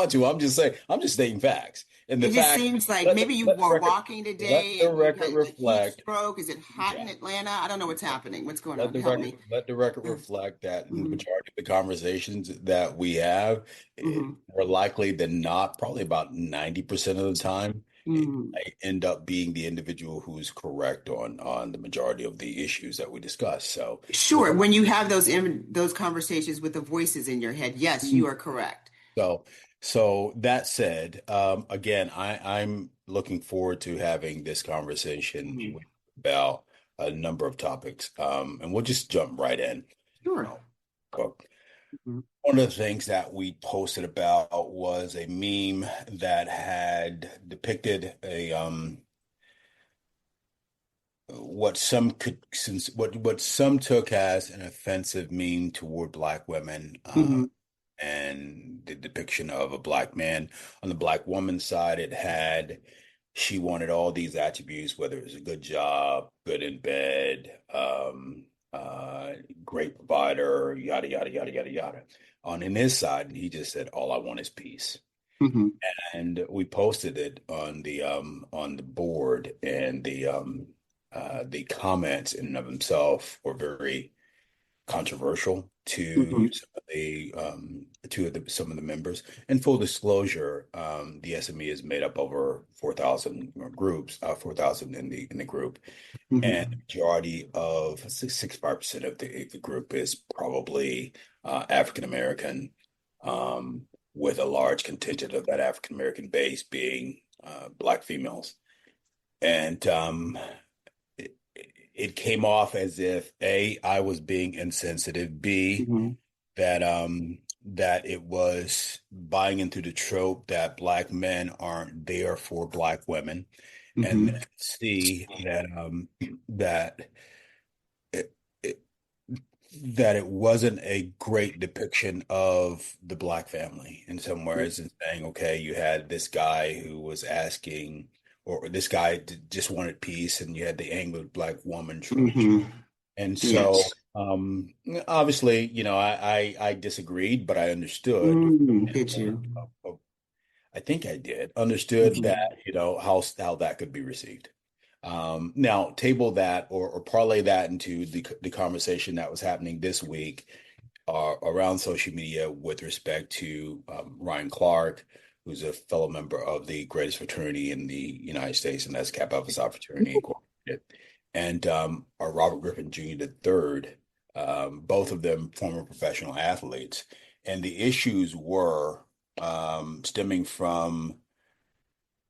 to. I'm just stating facts. And the It just fact, seems like maybe you let the were record, walking let today the and you record had a heat reflect. stroke. Is it hot in Yeah. Atlanta? I don't know what's happening. What's going Let on? the Help record me. let the record reflect that in the Mm-hmm. majority of the conversations that we have, Mm-hmm. more likely than not, probably about 90% of the time, Mm-hmm. I end up being the individual who's correct on the majority of the issues that we discuss. So with Sure. When you have those conversations with the voices in your head, yes, you are correct. so so that said, again, I'm looking forward to having this conversation Mhm. about a number of topics. And we'll just jump right in. Sure. Uh, Cool. Mhm. One of the things that we posted about was a meme that had depicted a what some could since what some took as an offensive meme toward black women, Mhm. and the depiction of a black man. On the black woman's side, it had she wanted all these attributes, whether it was a good job, good in bed, great provider, yada yada yada yada yada. On in his side, he just said, "All I want is peace." Mhm. And we posted it on the board, and the comments in and of themselves were very controversial Mhm. to some of the members. In full disclosure, the SME is made up over 4,000 groups, 4,000 in the group, and the Mhm. majority of 65% of the group is probably African American, with a large contingent of that African American base being Black females. And it, it came off as if A, I was being insensitive, B, Mhm. that it was buying into the trope that Black men aren't there for Black women, and Mhm. then C, that it, it that it wasn't a great depiction of the Black family in some ways, and saying, okay, you had this guy who was asking, or this guy just wanted peace, and you had the angry Black woman trying to. Mhm. And so, Yes. obviously, I disagreed, but I understood. Did you? I think I did understood that, Mhm. how that could be received. Now table that, or parlay that into the conversation that was happening this week around social media with respect to Ryan Clark, who's a fellow member of the greatest fraternity in the United States, and that's Kappa Alpha Psi Fraternity Incorporated, and Robert Griffin Jr. the third, both of them former professional athletes, and the issues were stemming from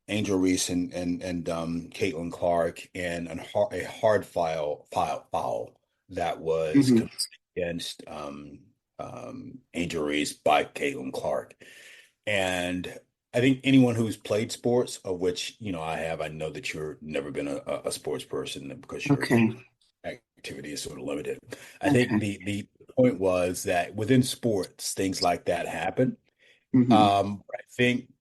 Angel Reese and Caitlin Clark, and a hard foul that was Mhm. committed against Angel Reese by Caitlin Clark. And I think anyone who's played sports, of which I have, I know that you're never been a sports person because your Okay. activity is sort of limited. I think Okay. the point was that within sports, things like that happen. Mhm. I think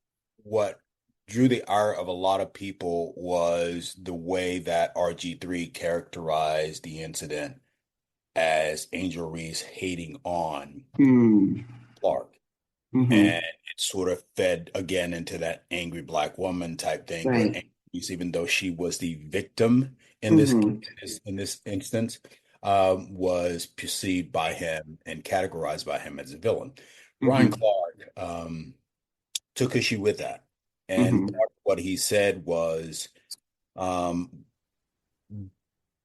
what drew the ire of a lot of people was the way that RG3 characterized the incident as Angel Reese hating on Mm. Clark. And Mhm. it sort of fed again into that angry black woman type thing, where Right. Angel Reese, even though she was the victim in Mhm. in this instance, was perceived by him and categorized by him as a villain. Ryan Mhm. Clark, took issue with that. And Mhm. part of what he said was, um,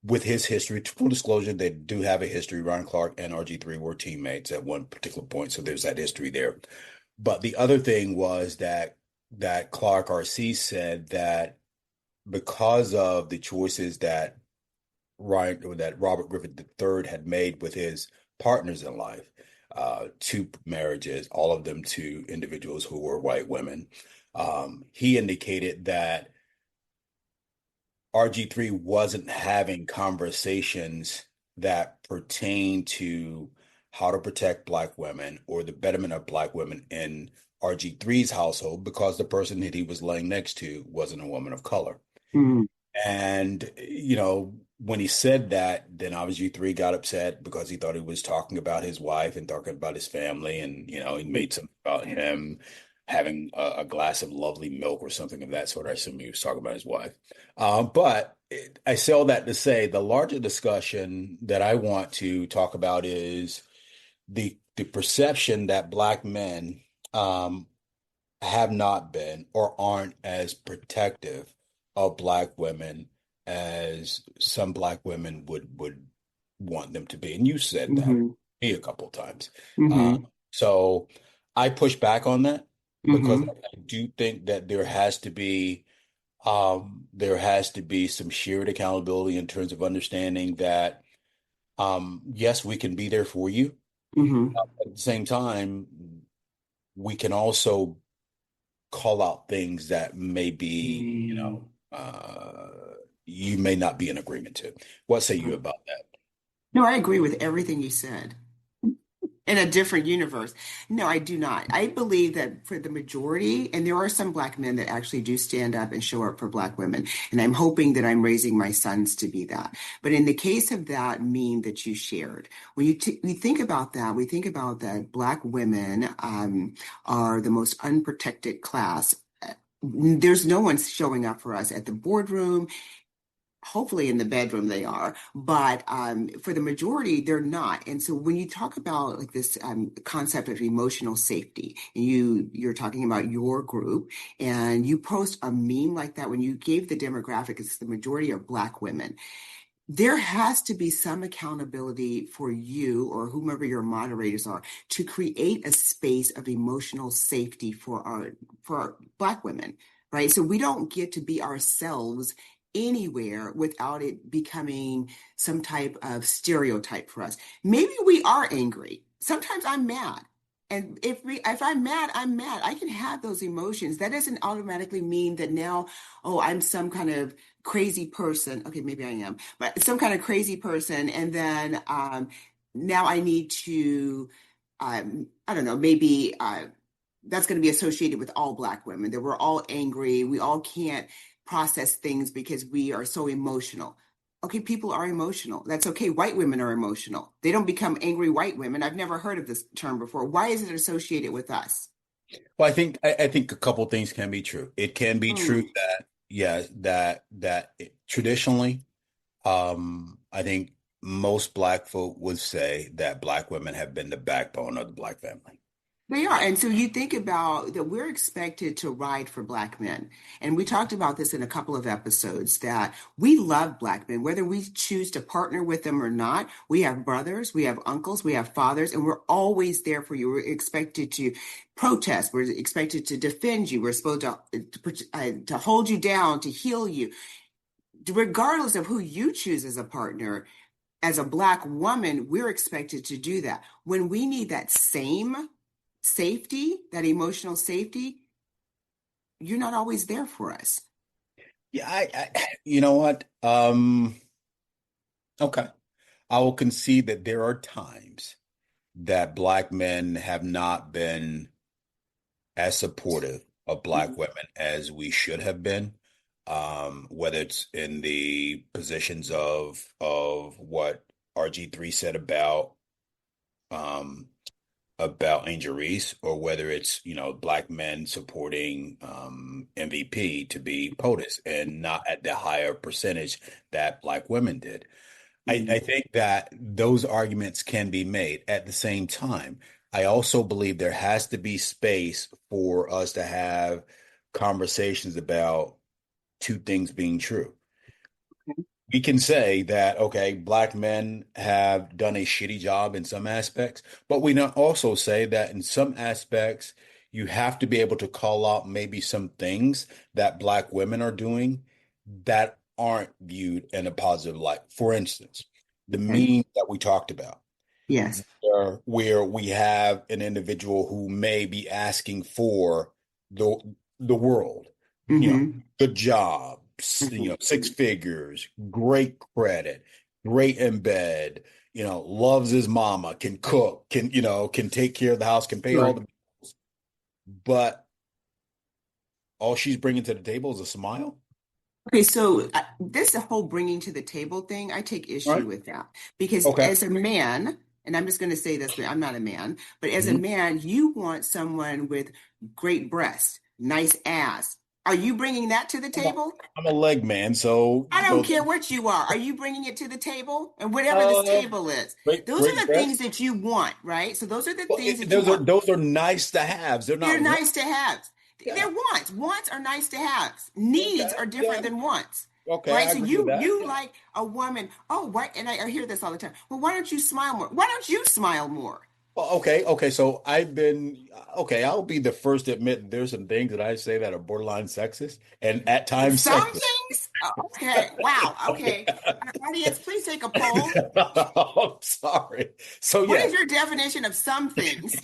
with his history, full disclosure, they do have a history. Ron Clark and RG3 were teammates at one particular point, so there's that history there. But the other thing was that Clark RC said that because of the choices that Ryan or that Robert Griffin III had made with his partners in life, two marriages, all of them to individuals who were white women. He indicated that RG3 wasn't having conversations that pertain to how to protect Black women or the betterment of Black women in RG3's household, because the person that he was laying next to wasn't a woman of color. Mhm. And, when he said that, then obviously three got upset because he thought he was talking about his wife and talking about his family. And, he made something about him. having a glass of lovely milk or something of that sort. I assume he was talking about his wife. I say all that to say the larger discussion that I want to talk about is the perception that Black men um, have not been or aren't as protective of Black women as some Black women would want them to be. And you said that to Mm-hmm. me a couple of times. Uh, Mm-hmm. so I push back on that because Mm-hmm. I do think that there has to be some shared accountability in terms of understanding that yes, we can be there for you. Mm-hmm. At the same time, we can also call out things that may be, Mm-hmm. you may not be in agreement to. What say you about that? No, I agree with everything you said. In a different universe. No, I do not. I believe that for the majority, and there are some Black men that actually do stand up and show up for Black women, and I'm hoping that I'm raising my sons to be that. But in the case of that meme that you shared, when we think about that, we think about that Black women are the most unprotected class. There's no one showing up for us at the boardroom. Hopefully in the bedroom they are, but for the majority they're not. And so when you talk about like this concept of emotional safety, and you're talking about your group, and you post a meme like that, when you gave the demographic, it's the majority are Black women. There has to be some accountability for you or whomever your moderators are to create a space of emotional safety for our Black women, right? So we don't get to be ourselves anywhere without it becoming some type of stereotype for us. Maybe we are angry. Sometimes I'm mad. And if I'm mad, I'm mad. I can have those emotions. That doesn't automatically mean that now, oh, I'm some kind of crazy person. Okay, maybe I am, but some kind of crazy person. And then now I need to, I don't know, maybe that's going to be associated with all Black women, that we're all angry. We all can't process things because we are so emotional. Okay, people are emotional. That's okay. White women are emotional. They don't become angry white women. I've never heard of this term before. Why is it associated with us? Well, I think a couple things can be true. It can be true Mm. that yeah, traditionally, I think most Black folk would say that Black women have been the backbone of the Black family. They are. And so you think about that we're expected to ride for Black men. And we talked about this in a couple of episodes that we love Black men, whether we choose to partner with them or not. We have brothers, we have uncles, we have fathers, and we're always there for you. We're expected to protest. We're expected to defend you. We're supposed to hold you down, to heal you. Regardless of who you choose as a partner, as a Black woman, we're expected to do that. When we need that same safety, that emotional safety, you're not always there for us. Yeah, you know what? Okay. I will concede that there are times that Black men have not been as supportive of Black women as we should have been. Whether it's in the positions of what RG3 said um about Angel Reese, or whether it's, Black men supporting MVP to be POTUS and not at the higher percentage that Black women did. I Mm-hmm. think that those arguments can be made. At the same time, I also believe there has to be space for us to have conversations about two things being true. We can say that, okay, Black men have done a shitty job in some aspects, but we not also say that in some aspects, you have to be able to call out maybe some things that Black women are doing that aren't viewed in a positive light. For instance, the Okay. meme that we talked about, Yes. where we have an individual who may be asking for the the world, Mm-hmm. good job, Mm-hmm. six figures, great credit, great in bed, loves his mama, can cook, can take care of the house, can pay all Sure. the bills, but all she's bringing to the table is a smile. Okay, so this whole bringing to the table thing, I take All issue right. with that because Okay. as a man, and I'm just going to say this, I'm not a man, but as a Mhm. man, you want someone with great breasts, nice ass. Are you bringing that to the I'm a, table? I'm a leg man, so I don't care what you are. Are you bringing it to the table? And whatever this uh, table is, those great are the things breasts. that you want, right? So those are the Well, things that you those are want. nice to haves. They're They're not want. nice to have. They're Yeah. wants. Wants are nice to have. Okay. Needs are Yeah. different than wants. Okay. Right? I So agree with that. you Yeah. like a woman, oh, what? And I hear this all the time. Well, why don't you smile more? Why don't you smile more? Well, okay. Okay. So okay. I'll be the first to admit there's some things that I say that are borderline sexist and at times Some sexist. things? Okay. Wow. Okay. Audience, please take a poll. I'm sorry. So What is yes, your definition of some things?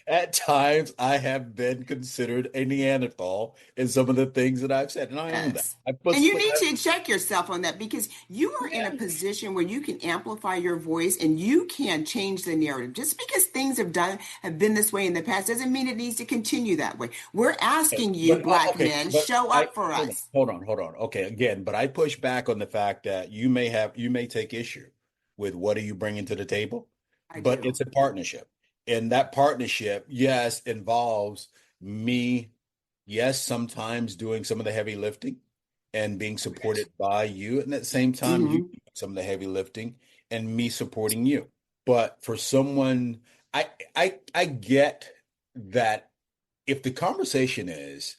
at times I have been considered a Neanderthal in some of the things that I've said, and I own that. Yes. I put, And you but need to check yourself on that because you are in a yeah, position where you can amplify your voice and you can change the narrative. Just because things have been this way in the past doesn't mean it needs to continue that way. We're asking you, but black okay, men, but show I up for us. hold on. Okay, again, but I push back on the fact that you may take issue with what are you bringing to the table, I but do. it's a partnership, and that partnership, yes, involves me, yes, sometimes doing some of the heavy lifting and being supported by you, and at the same time, you Hmm. doing some of the heavy lifting and me supporting you. But for someone, I get that if the conversation is,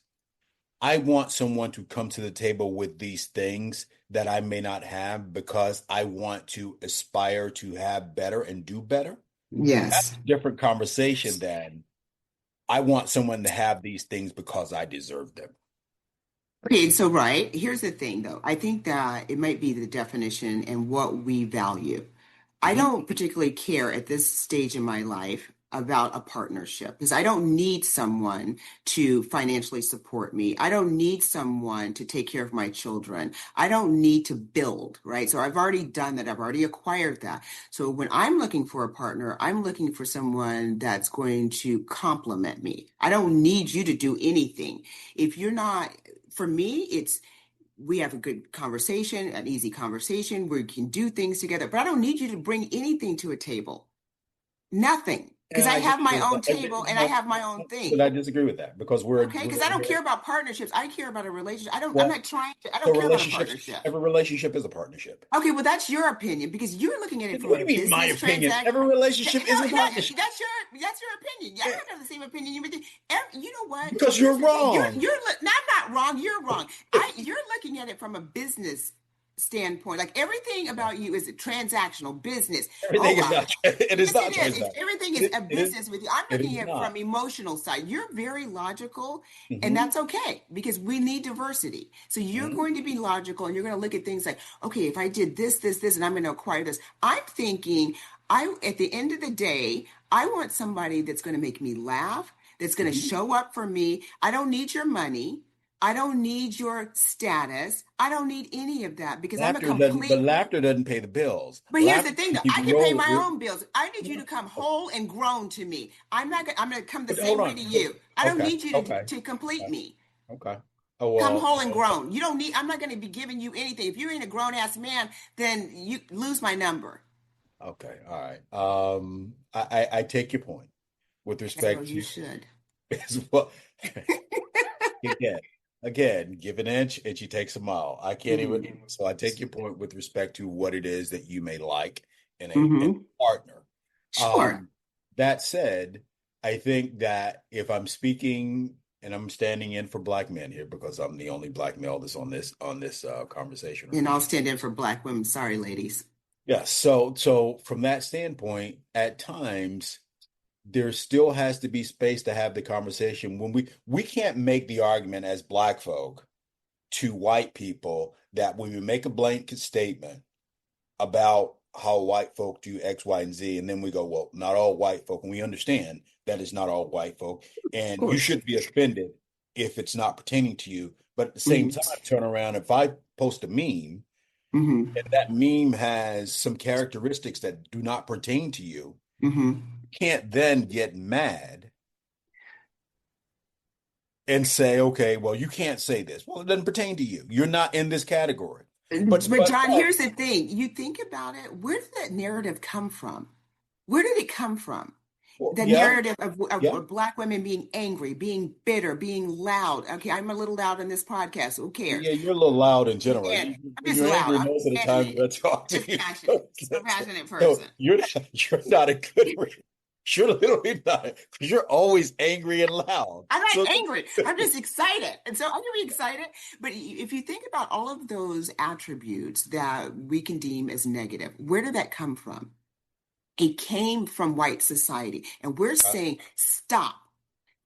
I want someone to come to the table with these things that I may not have because I want to aspire to have better and do better, that's Yes. a different conversation than I want someone to have these things because I deserve them. Okay, so right, here's the thing though. I think that it might be the definition and what we value. I Mhm. don't particularly care at this stage in my life about a partnership because I don't need someone to financially support me. I don't need someone to take care of my children. I don't need to build, right? So I've already done that. I've already acquired that. So when I'm looking for a partner, I'm looking for someone that's going to complement me. I don't need you to do anything. If you're not, for me, it's we have a good conversation, an easy conversation where we can do things together. But I don't need you to bring anything to a table. Nothing. Because And I I have my disagree with own that. table and I No, have my own but thing. I disagree with that because Okay, because I don't care about partnerships. I care about a relationship. I'm well, not trying to, I so don't care about a relationships, partnership. every relationship is a partnership. Okay, well, that's your opinion because you're looking at it from What a do you mean, my business opinion? transaction. Every No, relationship is a partnership. that's your opinion. Yeah, I Yeah, don't have the same opinion you. You know what? because Here's you're the thing. wrong. No, I'm not wrong. You're wrong. You're looking at it from a business standpoint. Like everything about you is transactional business. Oh, Everything is not. It is yes, it not is. transactional. Everything is a It is. business with you. I'm It looking is at it not. from emotional side. You're very logical, and Hmm. that's okay because we need diversity. So you're Hmm. going to be logical, and you're going to look at things like, okay, if I did this, and I'm going to acquire this. I'm thinking, at the end of the day, I want somebody that's going to make me laugh, that's going to Hmm. show up for me. I don't need your money. I don't need your status. I don't need any of that because I'm a But complete. laughter doesn't pay the bills. But here's the Laughter thing, can though. keep I you can pay roll. my own bills. I need you to come whole and grown to me. I'm not. I'm going to come the But hold same way on. to you. I don't Okay. need you Okay. to complete Okay. me. Okay. Oh Come well. whole and grown. You don't need. I'm not going to be giving you anything. If you ain't a grown ass man, then you lose my number. Okay. All right. I take your point with As well, respect you to should. as well. Again, give an inch and she takes a mile. I can't even. Hmm. So I take your point with respect to what it is that you may like in Hmm. a partner. Sure. Um, that said, I think that if I'm speaking and I'm standing in for black men here because I'm the only black male that's on this conversation or And I'll meeting. stand in for black women. Sorry, ladies. Yeah. So from that standpoint, at times there still has to be space to have the conversation when we can't make the argument as black folk to white people that when we make a blanket statement about how white folk do X, Y, and Z, and then we go, well, not all white folk, and we understand that it's not all white folk, Of and you course. shouldn't be offended if it's not pertaining to you. But at the same Hmm. time, turn around if I post a meme Hmm. and that meme has some characteristics that do not pertain to you, Hmm. you can't then get mad and say, okay, well, you can't say this. Well, it doesn't pertain to you. You're not in this category. But But John, here's the thing. You think about it, where did that narrative come from? Where did it come from? Well, The yeah, narrative yeah, of Black women being angry, being bitter, being loud. Okay, I'm a little loud in this podcast. Who cares? yeah. You're a little loud in general. And I'm When just you're loud. angry, I'm most of the time passionate. when I talk to Just you. passionate. I'm a passionate So person. you're not a good reader. You're literally not, because you're always angry and loud. I'm not So angry. I'm just excited. And so I'm going to be excited. But if you think about all of those attributes that we can deem as negative, where did that come from? It came from white society. And we're saying, stop.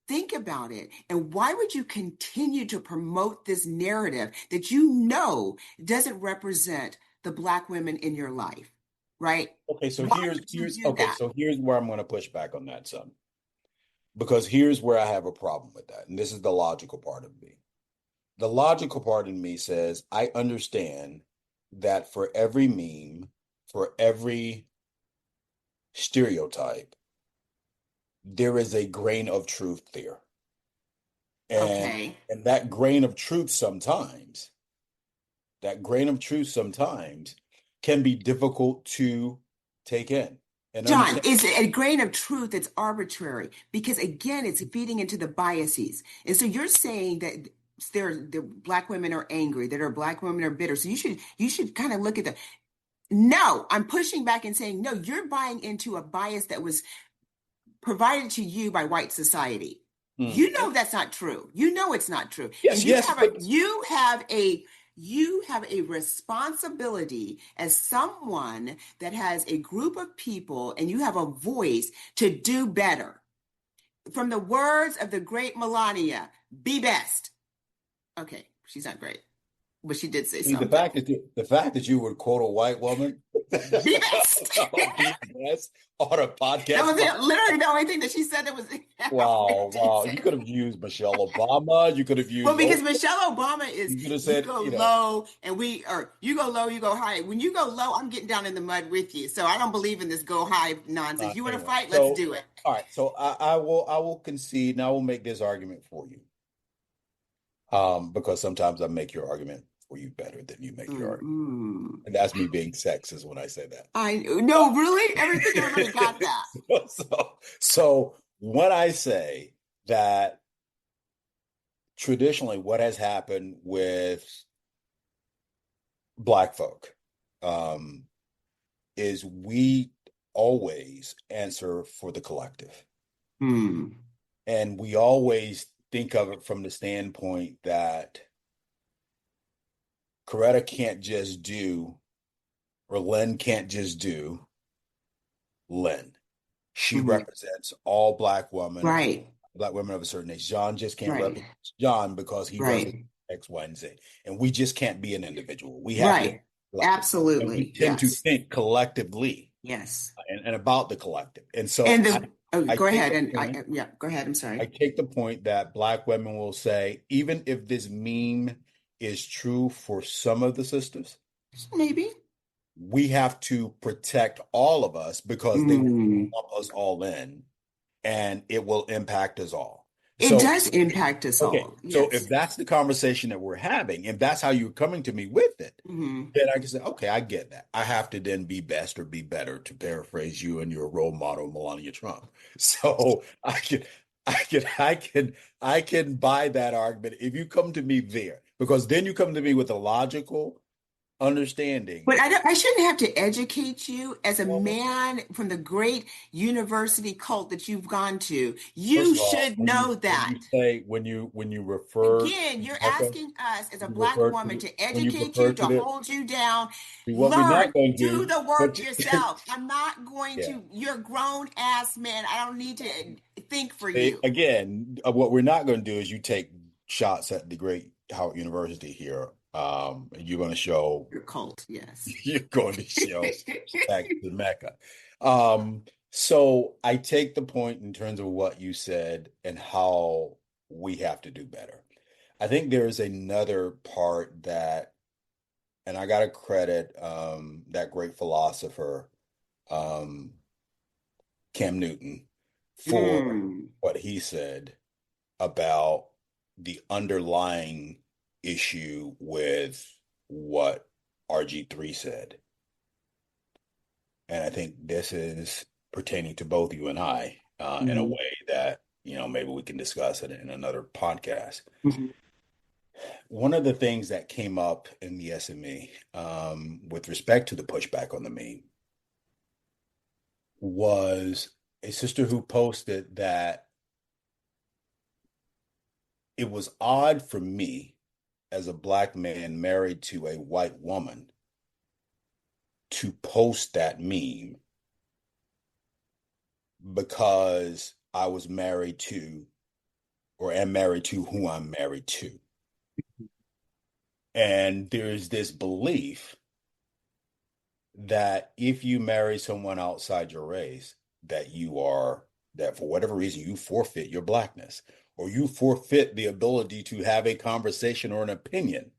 Think about it. And why would you continue to promote this narrative that you know doesn't represent the Black women in your life? Right? okay, so Why would you do that? here's where I'm going to push back on that some, because here's where I have a problem with that, and this is the logical part of me. The logical part in me says I understand that for every meme, for every stereotype, there is a grain of truth there. And Okay. and that grain of truth sometimes can be difficult to take in and John, understand. is a grain of truth that's arbitrary because again, it's feeding into the biases. And so you're saying that the black women are angry, that our black women are bitter. So you should kind of look at the no, I'm pushing back and saying, no, you're buying into a bias that was provided to you by white society. Hmm. You know that's not true. You know it's not true. And Yes, yes, but you have a responsibility as someone that has a group of people and you have a voice to do better. From the words of the great Melania, be best. Okay, she's not great, but she did say see, something. the fact that you would quote a white woman Be best. BS on a That podcast. was literally the only thing that she said that was Wow, wow. You outrageous. could have used Michelle Obama. You could have Well, used because Oprah. Michelle Obama is You could have you said, go low and or you go low, you go high. When you go low, I'm getting down in the mud with you. So I don't believe in this go high nonsense. You want to anyway. fight? Let's So, do it. all right. So I will concede and I will make this argument for you. Because sometimes I make your argument for you better than you make your argument. Mm-mm. And that's me being sexist when I say that. I no, really? Everything everybody got that. So when I say that traditionally what has happened with Black folk, um, is we always answer for the collective. Hmm. And we always think of it from the standpoint that Coretta can't just do, or Lynn can't just do Lynn. She Hmm. represents all Right. Black women of a certain age. John just can't Right. represent John because he represents Right. X, Y, and Z. And we just can't be an individual. We have to be Right. collective. And we Absolutely. tend to Yes. think collectively Yes. and about the collective. And so And the oh, I go take ahead the and point, yeah, go ahead. I'm I sorry. take the point that Black women will say, even if this meme is true for some of the sisters, Maybe. we have to protect all of us because they will Mm. lump us all in and it will impact us all. It So, does impact us okay, all. so if Yes. that's the conversation that we're having, and that's how you're coming to me with it, Hmm. then I can say, okay, I get that. I have to then be best or be better, to paraphrase you and your role model, Melania Trump. So I can buy that argument if you come to me there, because then you come to me with a logical understanding. But I shouldn't have to educate you as a Well, man from the great university cult that you've gone to. first You of all, should know that. when you refer Again, to you're Mecca, asking us as a you black refer woman to to when you educate refer you, to to the hold you down. what we're Learn, not going to do do, the but work yourself. I'm not going yeah. to, you're a grown ass man. I don't need to think for See, you. again, what we're not going to do is you take shots at the great Howard University here. You're going to show Your cult, yes. you're going to show back to Mecca. Um, so I take the point in terms of what you said and how we have to do better. I think there's another part that, and I got to credit that great philosopher, um, Cam Newton, for Mm. what he said about the underlying issue with what RG3 said. And I think this is pertaining to both you and I, in a Mhm. way that, maybe we can discuss it in another podcast. Mhm. One of the things that came up in the SME, with respect to the pushback on the meme, was a sister who posted that it was odd for me as a black man married to a white woman to post that meme because I was married to or am married to who I'm married to. And there's this belief that if you marry someone outside your race, that that for whatever reason, you forfeit your blackness or you forfeit the ability to have a conversation or an opinion.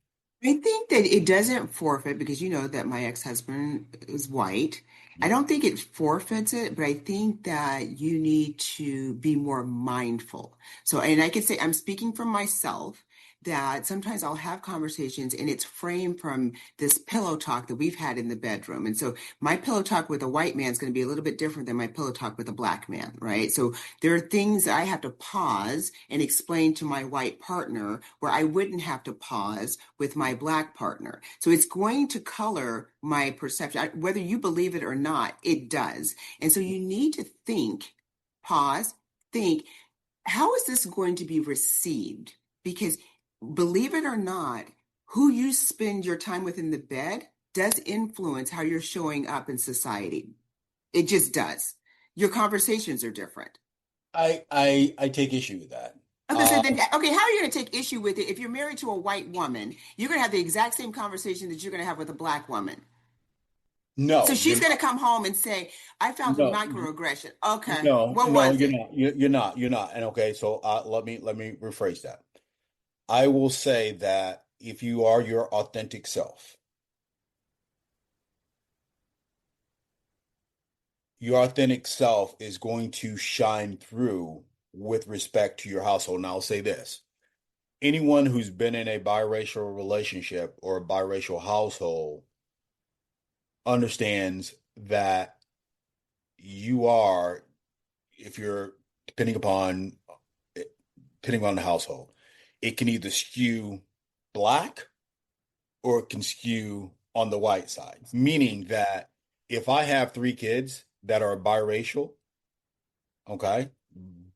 I think that it doesn't forfeit because you know that my ex-husband is white. I Yeah. don't think it forfeits it, but I think that you need to be more mindful. So, and I can say I'm speaking from myself that sometimes I'll have conversations and it's framed from this pillow talk that we've had in the bedroom. And so my pillow talk with a white man is going to be a little bit different than my pillow talk with a black man, right? So there are things that I have to pause and explain to my white partner where I wouldn't have to pause with my black partner. So it's going to color my perception. Whether you believe it or not, it does. And so you need to think, pause, think, how is this going to be received? Because believe it or not, who you spend your time with in the bed does influence how you're showing up in society. It just does. Your conversations are different. I take issue with that. Okay, so Uh, then, okay, how are you going to take issue with it if you're married to a white woman? You're going to have the exact same conversation that you're going to have with a black woman. So no, she's you're going not. to come home and say, I found some No, microaggression. Okay, no, what no, was you're it? not. You're not. And okay, so let me rephrase that. I will say that if you are your authentic self, your authentic self is going to shine through with respect to your household. And I'll say this. Anyone who's been in a biracial relationship or a biracial household understands that you are, if you're depending upon depending on the household, it can either skew black or it can skew on the white side. Meaning that if I have three kids that are biracial, okay,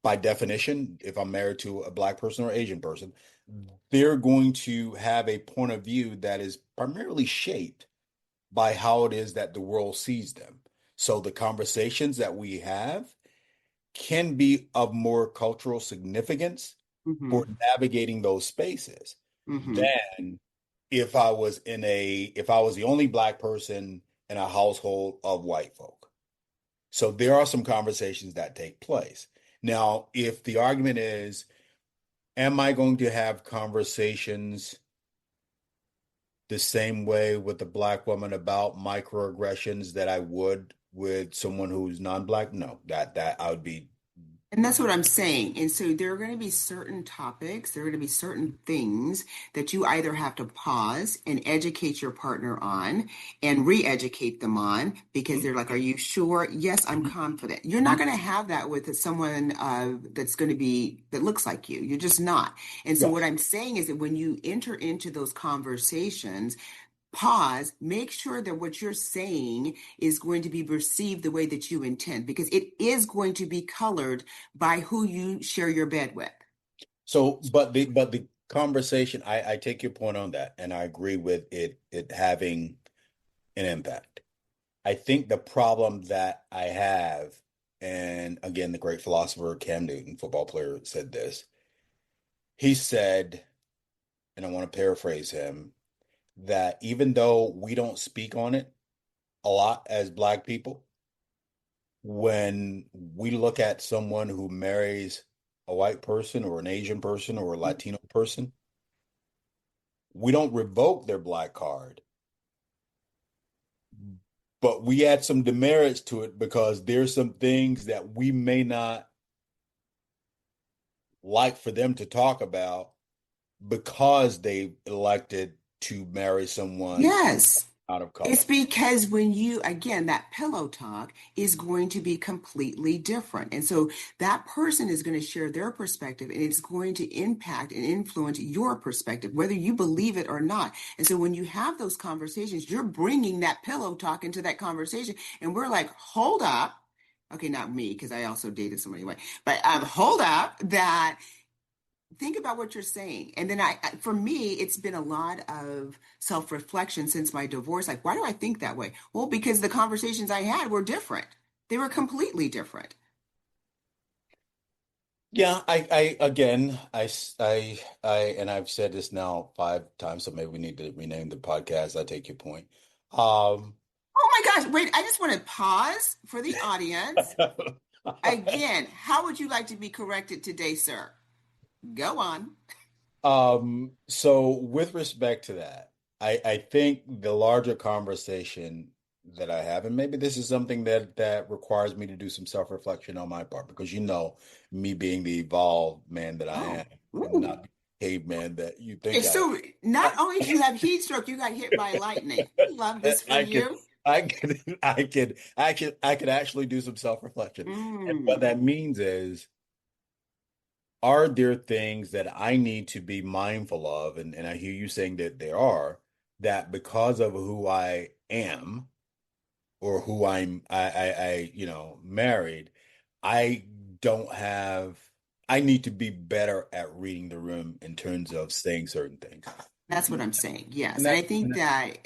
by definition, if I'm married to a black person or Asian person, they're going to have a point of view that is primarily shaped by how it is that the world sees them. So the conversations that we have can be of more cultural significance Mm-hmm, for navigating those spaces mm-hmm, than if I was the only black person in a household of white folk. So there are some conversations that take place. Now, if the argument is, am I going to have conversations the same way with a black woman about microaggressions that I would with someone who's non-black? No, that I would be. and that's what I'm saying. And so there are going to be certain topics, there are going to be certain things that you either have to pause and educate your partner on and re-educate them on because Mhm, they're like, are you sure? Yes, I'm mhm, confident. You're not mhm. going to have that with someone that's going to be, that looks like you. You're just not. And so what Yes. I'm saying is that when you enter into those conversations, pause, make sure that what you're saying is going to be received the way that you intend, because it is going to be colored by who you share your bed with. So, but the conversation, I take your point on that, and I agree with it having an impact. I think the problem that I have, and again, the great philosopher Cam Newton, football player, said this. He said, and I want to paraphrase him, that even though we don't speak on it a lot as black people, when we look at someone who marries a white person or an Asian person or a Latino person, we don't revoke their black card, but we add some demerits to it because there's some things that we may not like for them to talk about because they elected to marry someone Yes. out of It's color. because when you, again, that pillow talk is going to be completely different. And so that person is going to share their perspective and it's going to impact and influence your perspective, whether you believe it or not. And so when you have those conversations, you're bringing that pillow talk into that conversation. And we're like, hold up. Okay, not me, because I also dated somebody anyway, but hold up that think about what you're saying. And then for me, it's been a lot of self-reflection since my divorce. Like, why do I think that way? Well, because the conversations I had were different. They were completely different. Yeah, again, and I've said this now 5 times, so maybe we need to rename the podcast. I take your point. Um, Oh my gosh, wait, I just want to pause for the audience. Again, how would you like to be corrected today, sir? Go on. so with respect to that, I think the larger conversation that I have, and maybe this is something that requires me to do some self-reflection on my part, because me being the evolved man that I Oh, am, and ooh. not the caveman that you think Okay, I so not only do you have heat stroke, you got hit by lightning. Love this for I could, you. I could actually do some self-reflection. And what Mm. that means is, are there things that I need to be mindful of? And I hear you saying that there are, that because of who I am or who married, I don't have, I need to be better at reading the room in terms of saying certain things. That's what I'm saying. And Yes. And I that, think that,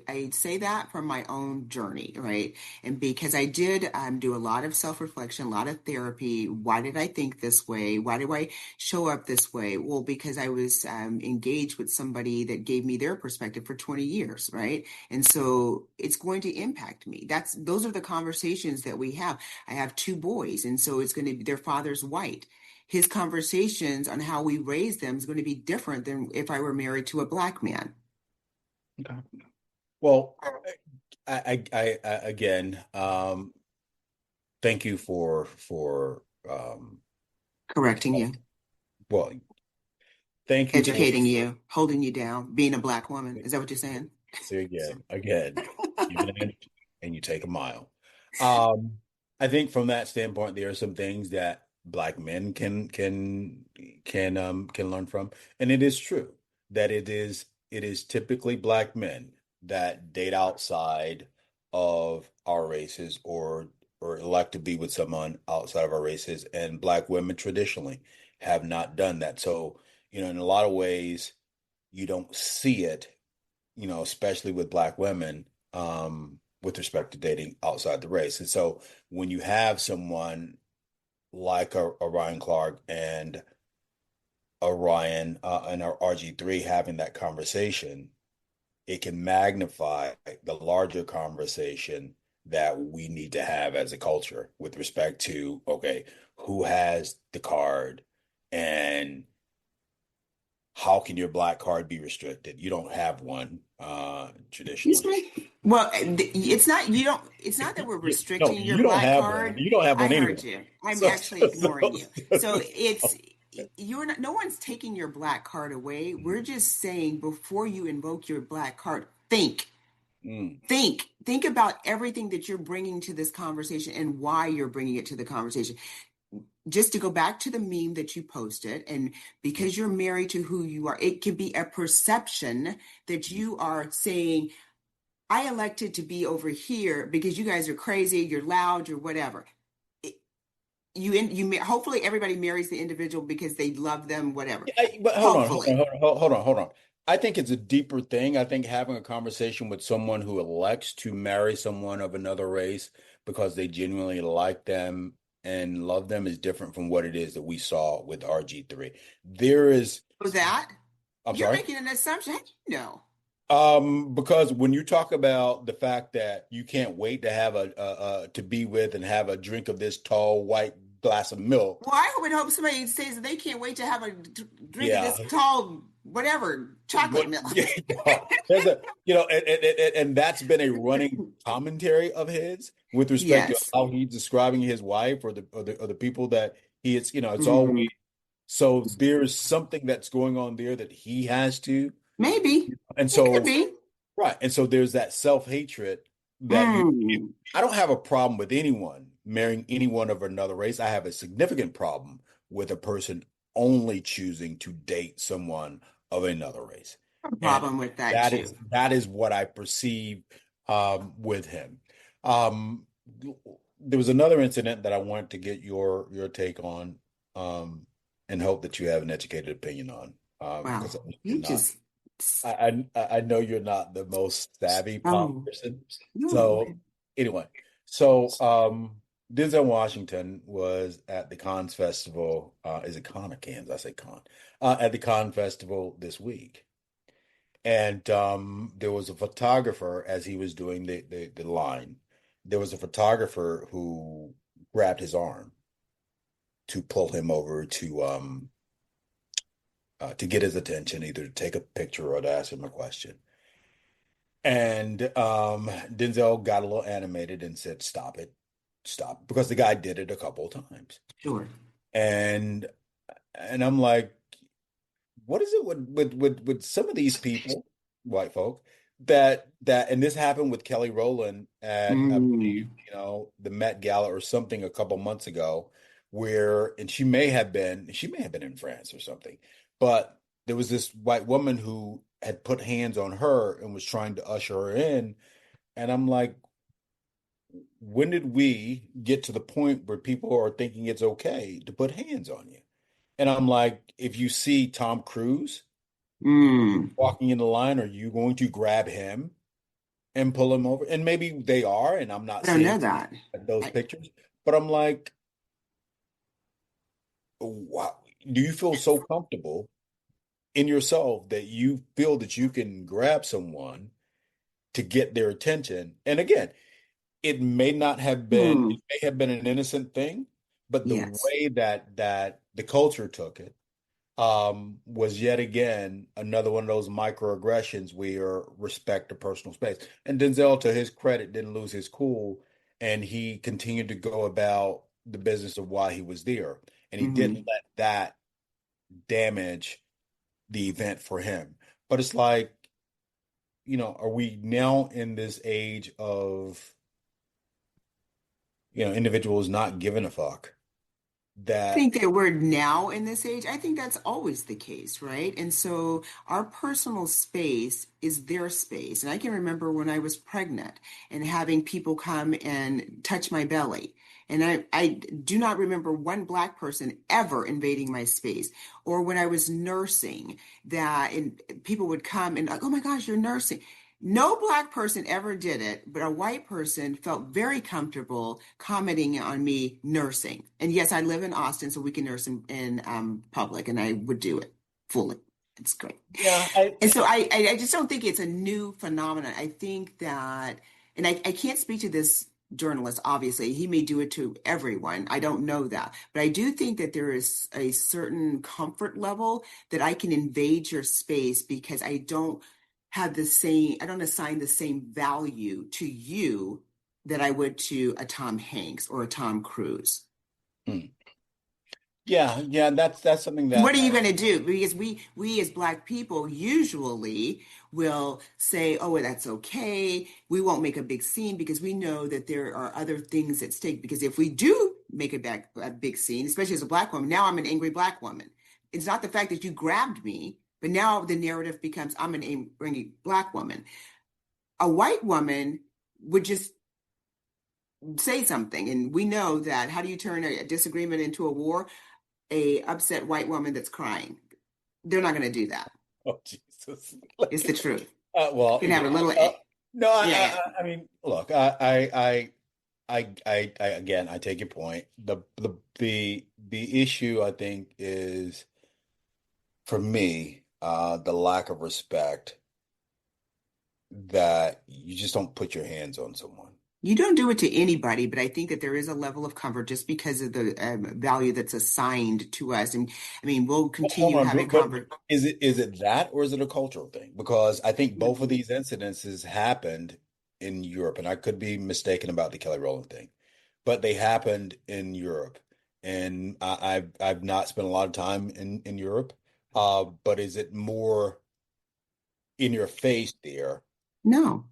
I say that from my own journey, right? And because I did do a lot of self-reflection, a lot of therapy. Why did I think this way? Why do I show up this way? Well, because I was engaged with somebody that gave me their perspective for 20 years, right? And so it's going to impact me. Those are the conversations that we have. I have two boys, and so it's going to be their father's white. His conversations on how we raise them is going to be different than if I were married to a black man. okay. Well, again, thank you Correcting you, well, thank you for educating you, holding you down, being a black woman. Is that what you're saying? say again, give an inch and you take a mile. Um, I think from that standpoint, there are some things that black men can learn from, and it is true that it is typically black men that date outside of our races or elect to be with someone outside of our races, and black women traditionally have not done that. So, in a lot of ways, you don't see it, especially with black women, with respect to dating outside the race. And so when you have someone like a Ryan Clark and a Ryan and our RG3 having that conversation, it can magnify the larger conversation that we need to have as a culture with respect to, okay, who has the card and how can your black card be restricted? You don't have one Excuse traditionally. me? Well, it's not you don't. It's not that we're No, restricting your you don't black have one. card. You don't have I one heard anyway. you. I'm So, actually so, ignoring you. So so- it's you're not. No one's taking your black card away. We're just saying before you invoke your black card, think. mm, Think about everything that you're bringing to this conversation and why you're bringing it to the conversation. Just to go back to the meme that you posted, and because you're married to who you are, it can be a perception that you are saying, I elected to be over here because you guys are crazy, you're loud, you're whatever. It, hopefully everybody marries the individual because they love them, whatever. but Hopefully. hold on. I think it's a deeper thing. I think having a conversation with someone who elects to marry someone of another race because they genuinely like them and love them is different from what it is that we saw with RG3. There is, So that I'm you're sorry. making an assumption. How do you know? Because when you talk about the fact that you can't wait to have to be with and have a drink of this tall white glass of milk, Well, I would hope somebody says that they can't wait to have a drink of yeah, this tall, whatever, chocolate milk. yeah, there's a and that's been a running commentary of his with respect to Yes. how he's describing his wife or the people that he is, it's always Hmm. so there's something that's going on there that he has to, Maybe. and It could so be. Right. And so there's that self-hatred that Mm, I don't have a problem with anyone marrying anyone of another race. I have a significant problem with a person only choosing to date someone of another race. a And problem with that too. that is what I perceive with him. Um, there was another incident that I wanted to get your take on, and hope that you have an educated opinion on, because Wow. you're You not. just, I know you're not the most savvy pop oh, person. no. So anyway, so Denzel Washington was at the Cannes Festival. Is it Cannes or Cannes? I say Cannes. At the Cannes Festival this week. And there was a photographer as he was doing the line. There was a photographer who grabbed his arm to pull him over to get his attention, either to take a picture or to ask him a question. And Denzel got a little animated and said, "Stop it, stop," because the guy did it a couple of times. Sure. And I'm like, what is it with some of these people, white folk, and this happened with Kelly Rowland at, I believe, Mm, the Met Gala or something a couple months ago, where, and she may have been in France or something, but there was this white woman who had put hands on her and was trying to usher her in, and I'm like, when did we get to the point where people are thinking it's okay to put hands on you? And I'm like, if you see Tom Cruise mm. walking in the line, are you going to grab him and pull him over? And maybe they are, and I'm not I don't seeing know that. those I, pictures, but I'm like, wow, do you feel so comfortable in yourself that you feel that you can grab someone to get their attention? And again, hmm. it may have been an innocent thing, but the Yes. way that the culture took it was yet again another one of those microaggressions where respect to personal space. And Denzel, to his credit, didn't lose his cool, and he continued to go about the business of why he was there. And he didn't Hmm. let that damage the event for him. But it's like, are we now in this age of, individuals not giving a fuck I that, think that we're now in this age. I think that's always the case, right? And so our personal space is their space. And I can remember when I was pregnant and having people come and touch my belly. And I do not remember one black person ever invading my space. Or when I was nursing, that and people would come and like, oh my gosh, you're nursing. No black person ever did it, but a white person felt very comfortable commenting on me nursing. And yes, I live in Austin, so we can nurse in public, and I would do it fully. It's great. yeah, And so I just don't think it's a new phenomenon. I think that, and I can't speak to this journalist, obviously. He may do it to everyone. I don't know that. But I do think that there is a certain comfort level that I can invade your space because I don't assign the same value to you that I would to a Tom Hanks or a Tom Cruise. mm, yeah, that's something What that are you going to do? Because we as Black people usually will say, "Oh, well, that's okay. We won't make a big scene because we know that there are other things at stake." Because if we do make a big scene, especially as a Black woman, now I'm an angry Black woman. It's not the fact that you grabbed me, but now the narrative becomes I'm an angry Black woman. A white woman would just say something, and we know that. How do you turn a disagreement into a war? A upset white woman that's crying. They're not going to do that. oh Jesus. It's the truth. Well, You can have a little, no, yeah, yeah. I mean, look, again, I take your point. The issue I think is for me, the lack of respect that you just don't put your hands on someone. You don't do it to anybody, but I think that there is a level of comfort just because of the value that's assigned to us. And I mean, we'll Hold continue on, having but convert. is it that or is it a cultural thing? Because I think both of Mhm. these incidences happened in Europe, and I could be mistaken about the Kelly Rowland thing, but they happened in Europe, and I've not spent a lot of time in Europe. But is it more in your face there? No.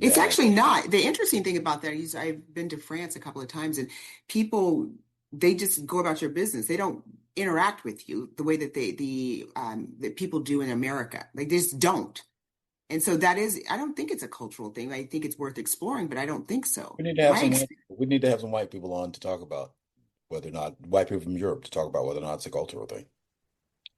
It's That actually not. The interesting thing about that is I've been to France a couple of times and people they just go about your business. They don't interact with you the way that that people do in America. Like they just don't. And so that is, I don't think it's a cultural thing. I think it's worth exploring, but I don't think so. we need to have My some ex we need to have some white people on to talk about whether or not white people from Europe to talk about whether or not it's a cultural thing.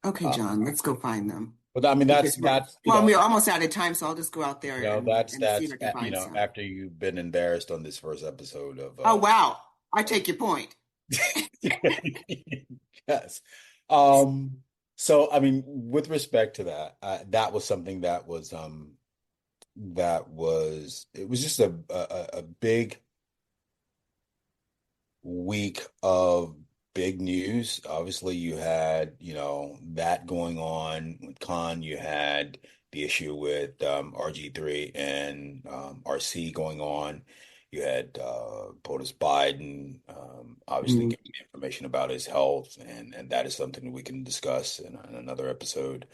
Okay, Uh, John, let's go find them but I mean because that's we're almost out of time, so I'll just go out there and see if that's I can find some. after you've been embarrassed on this first episode of Oh, wow. I take your point. yes. Um, so I mean, with respect to that, that was something that was it was just a big week of big news. Obviously, you had, that going on with Khan. You had the issue with RG3 and RC going on. You had POTUS Biden obviously Mm, giving information about his health, and that is something we can discuss in another episode.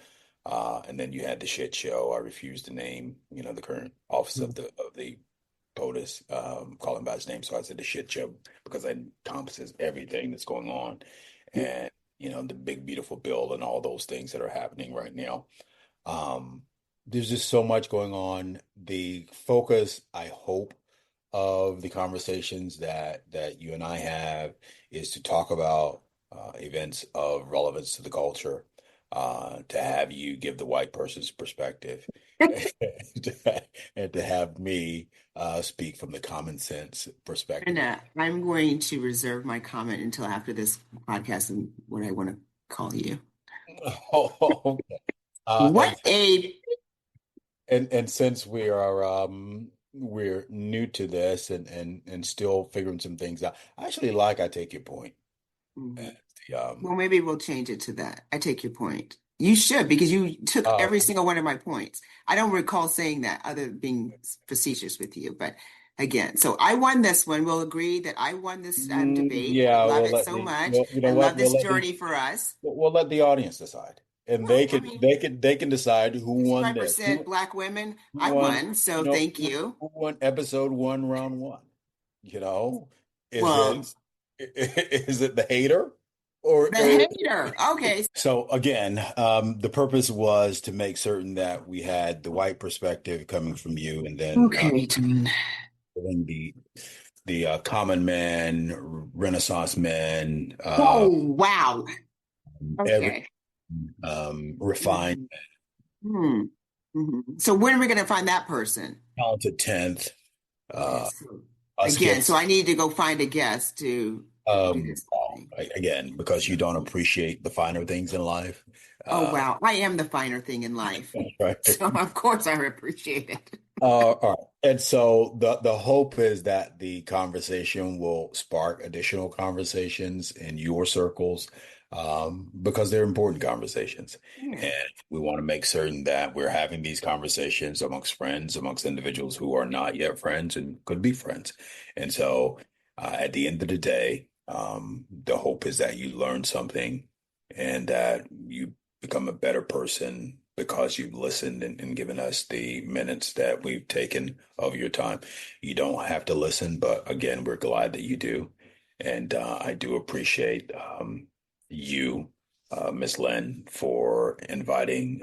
And then you had the shit show. I refuse to name, the current office of the POTUS, call him by his name. So I said the shit show because it encompasses everything that's going on and, the big, beautiful bill and all those things that are happening right now. Um, there's just so much going on. The focus, I hope, of the conversations that you and I have is to talk about events of relevance to the culture, to have you give the white person's perspective, and to have me speak from the common sense perspective. And I'm going to reserve my comment until after this podcast and what I want to call you. Oh, okay. Uh, What and a and since we're new to this and still figuring some things out, I actually I take your point. Mhm. And the, Well, maybe we'll change it to that. I take your point. You should because you took uh, every single one of my points. I don't recall saying that other than being facetious with you, but again, so I won this one. We'll agree that I won this debate. I yeah, love we'll it let so the much. well, you I know what? love this journey for us. We'll let the audience decide, and Well, I mean, they can decide who won this, 65% Black women. who I won, won, so thank you. who won episode one, round one. You know, is Well, it is it the hater or the hater. Okay. so again, the purpose was to make certain that we had the white perspective coming from you, and Okay, John. then the common man, Renaissance man, Oh, wow. every Okay. refined, Mhm. Hmm. Mhm. So when are we going to find that person? talented tenth, Okay, uh, so us again, so against I need to go find a guest to do this thing. again because you don't appreciate the finer things in life. Oh, Uh, wow. I am the finer thing in life. right. So of course I appreciate it. All right. And so the hope is that the conversation will spark additional conversations in your circles, because they're important conversations. Yeah. And we want to make certain that we're having these conversations amongst friends, amongst individuals who are not yet friends and could be friends. And so at the end of the day, the hope is that you learn something and that you become a better person because you've listened and given us the minutes that we've taken of your time. You don't have to listen, but again, we're glad that you do. And I do appreciate you, Miss Lynn, for inviting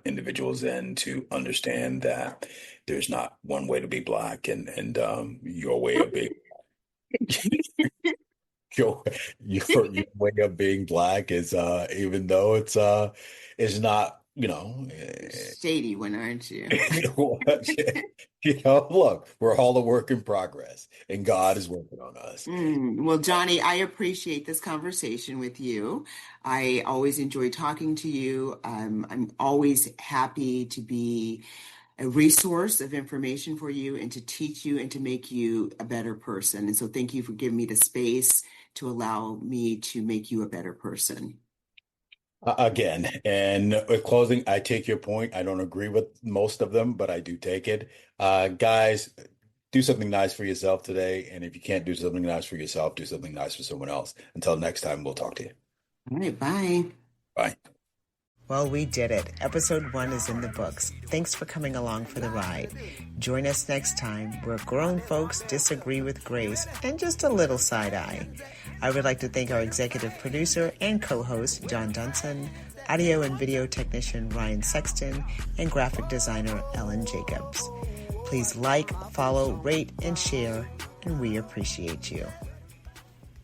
individuals in to understand that there's not one way to be black, and your way of being your your way of being black is even though it's not, Shady one, aren't you? look, we're all a work in progress and God is working on us. Well, Johnny, I appreciate this conversation with you. I always enjoy talking to you. I'm always happy to be a resource of information for you and to teach you and to make you a better person. And so thank you for giving me the space to allow me to make you a better person. Again, and with closing, I take your point. I don't agree with most of them, but I do take it. Guys, do something nice for yourself today. And if you can't do something nice for yourself, do something nice for someone else. Until next time, we'll talk to you. All right, bye. Bye. Well, we did it. Episode 1 is in the books. Thanks for coming along for the ride. Join us next time where grown folks disagree with grace and just a little side-eye. I would like to thank our executive producer and co-host, John Dunson, audio and video technician, Ryan Sexton, and graphic designer, Ellen Jacobs. Please like, follow, rate, and share, and we appreciate you.